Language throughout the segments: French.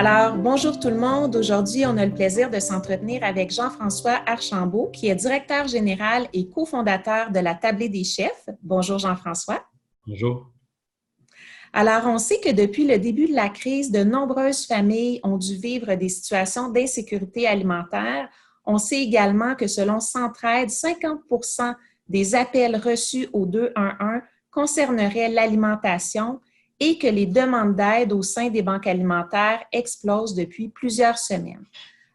Alors, bonjour tout le monde. Aujourd'hui, on a le plaisir de s'entretenir avec Jean-François Archambault, qui est directeur général et cofondateur de la Tablée des chefs. Bonjour Jean-François. Bonjour. Alors, on sait que depuis le début de la crise, de nombreuses familles ont dû vivre des situations d'insécurité alimentaire. On sait également que selon Centraide, 50% des appels reçus au 211 concerneraient l'alimentation et que les demandes d'aide au sein des banques alimentaires explosent depuis plusieurs semaines.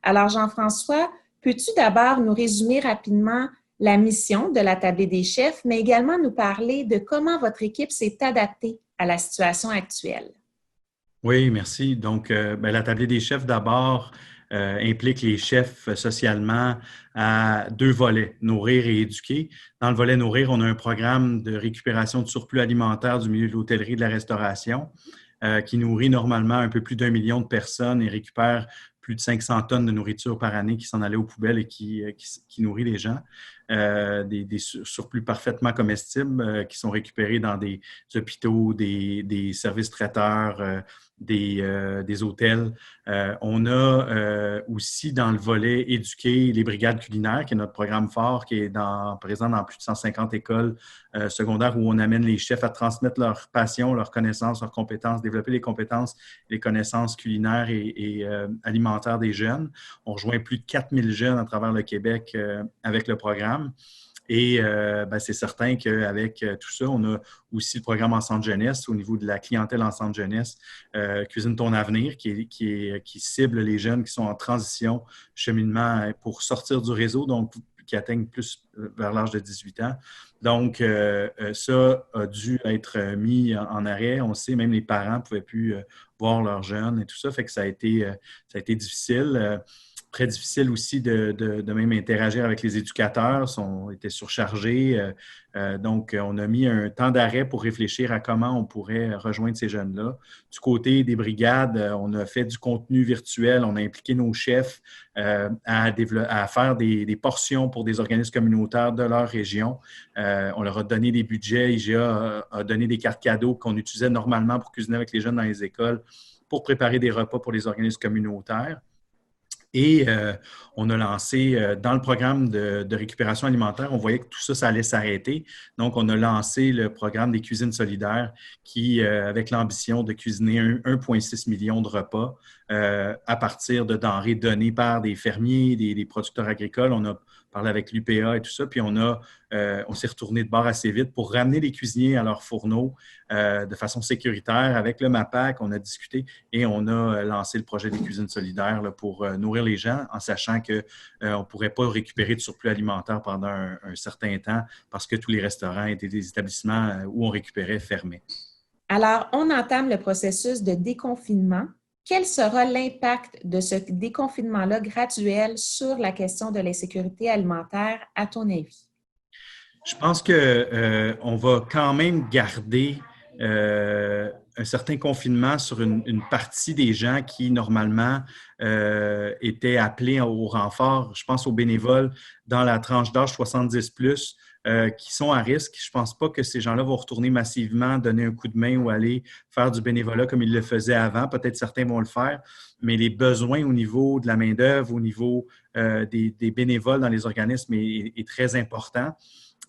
Alors, Jean-François, peux-tu d'abord nous résumer rapidement la mission de la Tablée des chefs, mais également nous parler de comment votre équipe s'est adaptée à la situation actuelle? Oui, merci. Donc, la tablée des chefs, d'abord, implique les chefs socialement à deux volets, nourrir et éduquer. Dans le volet nourrir, on a un programme de récupération de surplus alimentaire du milieu de l'hôtellerie et de la restauration qui nourrit normalement un peu plus d'1 million de personnes et récupère plus de 500 tonnes de nourriture par année qui s'en allait aux poubelles et qui nourrit les gens. Des surplus parfaitement comestibles qui sont récupérés dans des hôpitaux, des services traiteurs, des hôtels. On a aussi dans le volet éduquer les brigades culinaires, qui est notre programme fort, qui est présent dans plus de 150 écoles secondaires où on amène les chefs à transmettre leur passion, leurs connaissances, leurs compétences, développer les compétences, les connaissances culinaires et alimentaires des jeunes. On rejoint plus de 4000 jeunes à travers le Québec avec le programme. Et c'est certain qu'avec tout ça, on a aussi le programme en centre jeunesse au niveau de la clientèle en centre jeunesse, Cuisine ton avenir, qui cible les jeunes qui sont en transition, cheminement pour sortir du réseau, donc qui atteignent plus vers l'âge de 18 ans. Donc, ça a dû être mis en arrêt. On sait, même les parents ne pouvaient plus voir leurs jeunes et tout ça, fait que ça a été difficile. Très difficile aussi de même interagir avec les éducateurs, ils étaient surchargés. Donc, on a mis un temps d'arrêt pour réfléchir à comment on pourrait rejoindre ces jeunes-là. Du côté des brigades, on a fait du contenu virtuel, on a impliqué nos chefs à faire des portions pour des organismes communautaires de leur région. On leur a donné des budgets, IGA a donné des cartes cadeaux qu'on utilisait normalement pour cuisiner avec les jeunes dans les écoles pour préparer des repas pour les organismes communautaires. Et on a lancé, dans le programme de récupération alimentaire, on voyait que tout ça, ça allait s'arrêter. Donc, on a lancé le programme des cuisines solidaires qui, avec l'ambition de cuisiner 1,6 million de repas à partir de denrées données par des fermiers, des producteurs agricoles. On a parlé avec l'UPA et tout ça, puis on s'est retourné de bord assez vite pour ramener les cuisiniers à leurs fourneaux de façon sécuritaire. Avec le MAPAC, on a discuté et on a lancé le projet des cuisines solidaires là, pour nourrir les gens en sachant qu'on ne pourrait pas récupérer de surplus alimentaire pendant un certain temps parce que tous les restaurants étaient des établissements où on récupérait fermés. Alors, on entame le processus de déconfinement. Quel sera l'impact de ce déconfinement-là graduel sur la question de l'insécurité alimentaire, à ton avis? Je pense qu'on va quand même garder un certain confinement sur une partie des gens qui, normalement, étaient appelés au renfort. Je pense aux bénévoles dans la tranche d'âge 70+, qui sont à risque. Je ne pense pas que ces gens-là vont retourner massivement, donner un coup de main ou aller faire du bénévolat comme ils le faisaient avant. Peut-être certains vont le faire, mais les besoins au niveau de la main-d'œuvre, au niveau des bénévoles dans les organismes est très important.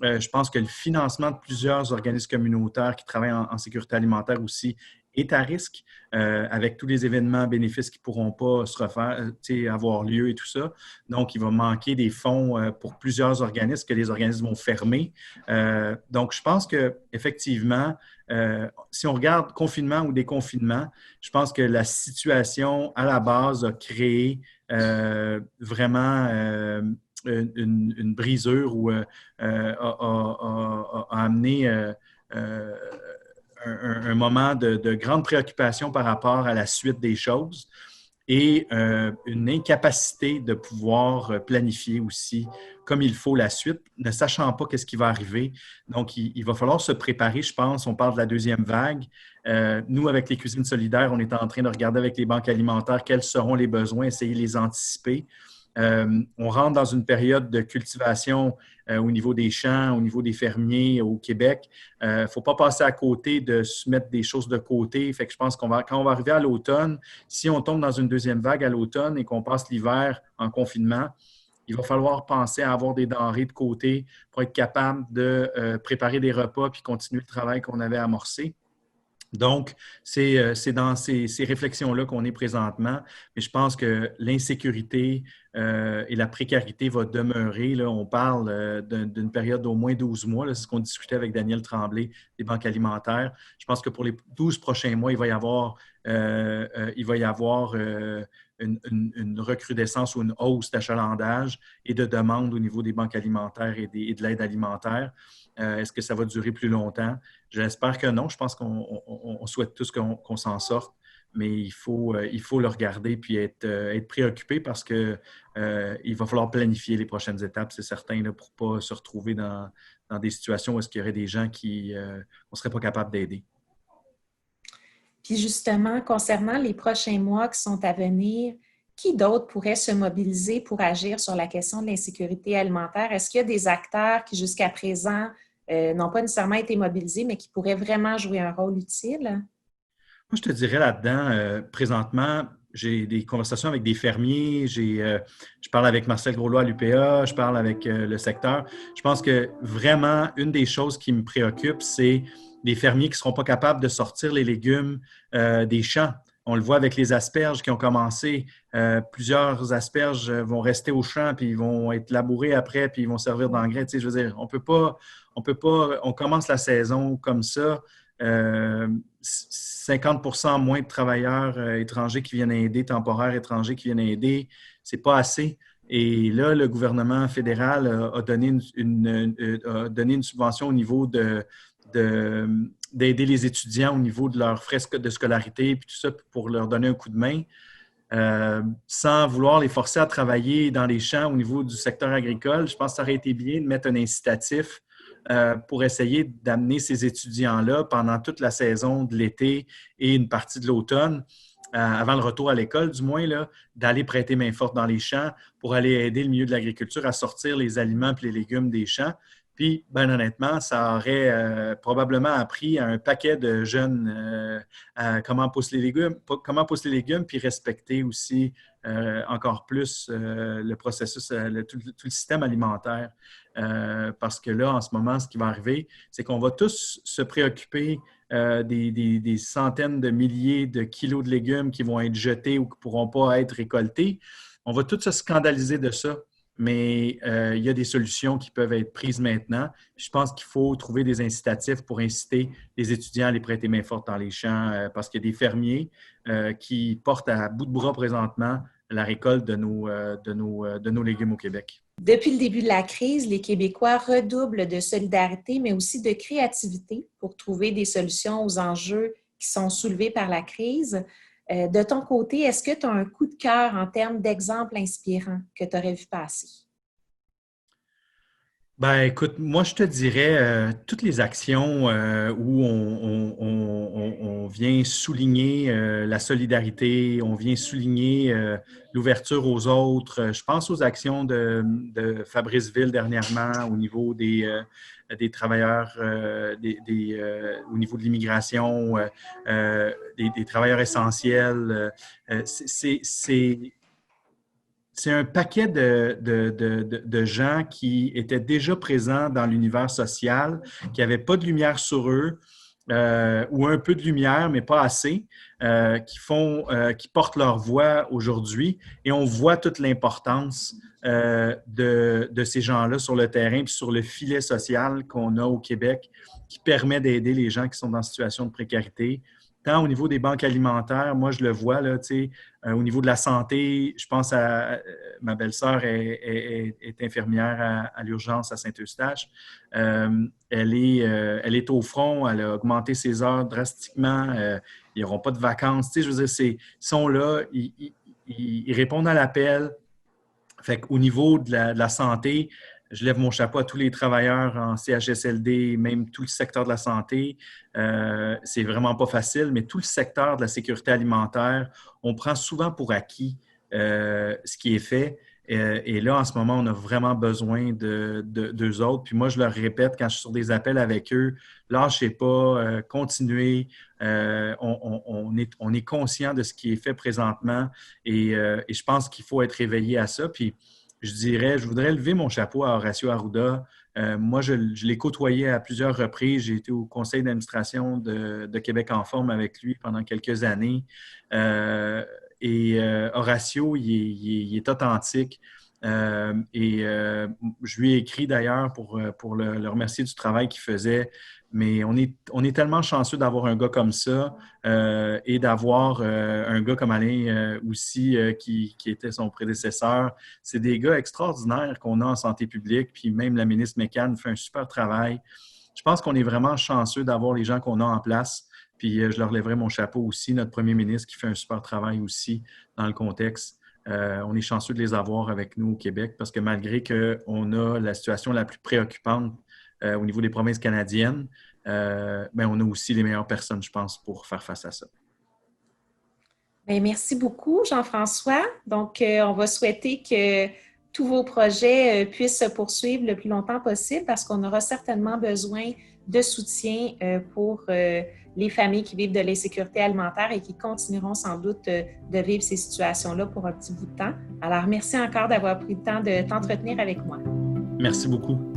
Je pense que le financement de plusieurs organismes communautaires qui travaillent en sécurité alimentaire aussi est à risque avec tous les événements bénéfices qui ne pourront pas se refaire, avoir lieu et tout ça. Donc, il va manquer des fonds pour plusieurs organismes que les organismes vont fermer. Donc, je pense qu'effectivement, si on regarde confinement ou déconfinement, je pense que la situation à la base a créé vraiment une brisure ou a amené un moment de grande préoccupation par rapport à la suite des choses et une incapacité de pouvoir planifier aussi comme il faut la suite, ne sachant pas qu'est-ce qui va arriver. Donc, il va falloir se préparer, je pense. On parle de la deuxième vague. Nous, avec les cuisines solidaires, on est en train de regarder avec les banques alimentaires quels seront les besoins, essayer de les anticiper. On rentre dans une période de cultivation au niveau des champs, au niveau des fermiers au Québec. Il ne faut pas passer à côté de se mettre des choses de côté. Fait que je pense quand on va arriver à l'automne, si on tombe dans une deuxième vague à l'automne et qu'on passe l'hiver en confinement, il va falloir penser à avoir des denrées de côté pour être capable de préparer des repas puis continuer le travail qu'on avait amorcé. Donc, c'est dans ces réflexions-là qu'on est présentement. Mais je pense que l'insécurité et la précarité va demeurer. Là, on parle d'une période d'au moins 12 mois. C'est ce qu'on discutait avec Daniel Tremblay des banques alimentaires. Je pense que pour les 12 prochains mois, il va y avoir une recrudescence ou une hausse d'achalandage et de demande au niveau des banques alimentaires et de l'aide alimentaire. Est-ce que ça va durer plus longtemps? J'espère que non. Je pense qu'on souhaite tous qu'on s'en sorte, mais il faut le regarder puis être préoccupé parce qu'il va falloir planifier les prochaines étapes, c'est certain, là, pour ne pas se retrouver dans des situations où est-ce qu'il y aurait des gens qu'on ne serait pas capable d'aider. Puis justement, concernant les prochains mois qui sont à venir, qui d'autre pourrait se mobiliser pour agir sur la question de l'insécurité alimentaire? Est-ce qu'il y a des acteurs qui, jusqu'à présent, n'ont pas nécessairement été mobilisés, mais qui pourraient vraiment jouer un rôle utile? Moi, je te dirais là-dedans, présentement, j'ai des conversations avec des fermiers, je parle avec Marcel Groslois à l'UPA, je parle avec le secteur. Je pense que vraiment, une des choses qui me préoccupe, c'est des fermiers qui ne seront pas capables de sortir les légumes des champs. On le voit avec les asperges qui ont commencé. Plusieurs asperges vont rester au champ, puis ils vont être labourés après, puis ils vont servir d'engrais. Tu sais, je veux dire, on peut pas, on commence la saison comme ça. 50% moins de travailleurs étrangers qui viennent aider, temporaires étrangers qui viennent aider, c'est pas assez. Et là, le gouvernement fédéral a donné une subvention au niveau d'aider les étudiants au niveau de leurs frais de scolarité et tout ça pour leur donner un coup de main. Sans vouloir les forcer à travailler dans les champs au niveau du secteur agricole, je pense que ça aurait été bien de mettre un incitatif pour essayer d'amener ces étudiants-là pendant toute la saison de l'été et une partie de l'automne, avant le retour à l'école du moins, là, d'aller prêter main forte dans les champs pour aller aider le milieu de l'agriculture à sortir les aliments et les légumes des champs. Puis, bien honnêtement, ça aurait probablement appris à un paquet de jeunes comment poussent les légumes, puis respecter aussi encore plus le processus, tout le système alimentaire. Parce que là, en ce moment, ce qui va arriver, c'est qu'on va tous se préoccuper des centaines de milliers de kilos de légumes qui vont être jetés ou qui ne pourront pas être récoltés. On va tous se scandaliser de ça. Mais il y a des solutions qui peuvent être prises maintenant. Je pense qu'il faut trouver des incitatifs pour inciter les étudiants à les prêter main forte dans les champs parce qu'il y a des fermiers qui portent à bout de bras présentement la récolte de nos légumes au Québec. Depuis le début de la crise, les Québécois redoublent de solidarité, mais aussi de créativité pour trouver des solutions aux enjeux qui sont soulevés par la crise. De ton côté, est-ce que tu as un coup de cœur en termes d'exemples inspirants que tu aurais vu passer? Ben, écoute, moi, je te dirais toutes les actions où on vient souligner la solidarité, on vient souligner l'ouverture aux autres. Je pense aux actions de Fabrice Ville dernièrement au niveau des travailleurs, au niveau de l'immigration, des travailleurs essentiels. C'est un paquet de gens qui étaient déjà présents dans l'univers social, qui n'avaient pas de lumière sur eux, ou un peu de lumière, mais pas assez, qui portent leur voix aujourd'hui. Et on voit toute l'importance de ces gens-là sur le terrain puis sur le filet social qu'on a au Québec qui permet d'aider les gens qui sont en situation de précarité. Tant au niveau des banques alimentaires, moi, je le vois, là, au niveau de la santé, je pense à ma belle-sœur est infirmière à l'urgence à Saint-Eustache. Elle est au front, elle a augmenté ses heures drastiquement. Ils n'auront pas de vacances. Je veux dire, ils sont là, ils répondent à l'appel. Fait qu'au niveau de la santé, je lève mon chapeau à tous les travailleurs en CHSLD, même tout le secteur de la santé. C'est vraiment pas facile, mais tout le secteur de la sécurité alimentaire, on prend souvent pour acquis ce qui est fait. Et là, en ce moment, on a vraiment besoin d'eux autres. Puis moi, je leur répète quand je suis sur des appels avec eux, lâchez pas, continuez. On est conscient de ce qui est fait présentement et je pense qu'il faut être réveillé à ça. Puis je voudrais lever mon chapeau à Horacio Arruda. Moi, je l'ai côtoyé à plusieurs reprises. J'ai été au conseil d'administration de Québec en forme avec lui pendant quelques années. Horacio, il est authentique. Je lui ai écrit d'ailleurs pour le remercier du travail qu'il faisait. Mais on est tellement chanceux d'avoir un gars comme ça et d'avoir un gars comme Alain aussi qui était son prédécesseur. C'est des gars extraordinaires qu'on a en santé publique. Puis même la ministre Mécan fait un super travail. Je pense qu'on est vraiment chanceux d'avoir les gens qu'on a en place. Puis je leur lèverai mon chapeau aussi, notre premier ministre qui fait un super travail aussi dans le contexte. On est chanceux de les avoir avec nous au Québec parce que malgré qu'on a la situation la plus préoccupante au niveau des provinces canadiennes, on a aussi les meilleures personnes, je pense, pour faire face à ça. Bien, merci beaucoup, Jean-François. Donc, on va souhaiter que tous vos projets puissent se poursuivre le plus longtemps possible parce qu'on aura certainement besoin de soutien pour les familles qui vivent de l'insécurité alimentaire et qui continueront sans doute de vivre ces situations-là pour un petit bout de temps. Alors, merci encore d'avoir pris le temps de t'entretenir avec moi. Merci beaucoup.